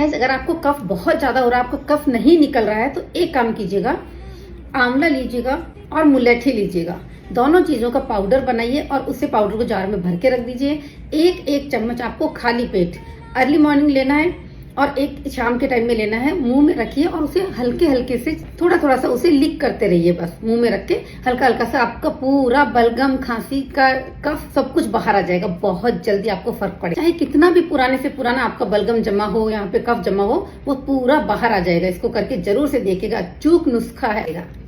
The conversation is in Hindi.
गाइस, अगर आपको कफ बहुत ज्यादा हो रहा है, आपका कफ नहीं निकल रहा है, तो एक काम कीजिएगा, आंवला लीजिएगा और मुलैठी लीजिएगा। दोनों चीजों का पाउडर बनाइए और उसे पाउडर को जार में भर के रख दीजिए। एक एक चम्मच आपको खाली पेट अर्ली मॉर्निंग लेना है और एक शाम के टाइम में लेना है। मुंह में रखिए और उसे हल्के हल्के से थोड़ा थोड़ा सा उसे लिक करते रहिए। बस मुंह में रख के हल्का हल्का सा आपका पूरा बलगम, खांसी का कफ सब कुछ बाहर आ जाएगा। बहुत जल्दी आपको फर्क पड़ेगा। चाहे कितना भी पुराने से पुराना आपका बलगम जमा हो, यहाँ पे कफ जमा हो, वो पूरा बाहर आ जाएगा। इसको करके जरूर से देखिएगा, अचूक नुस्खा है।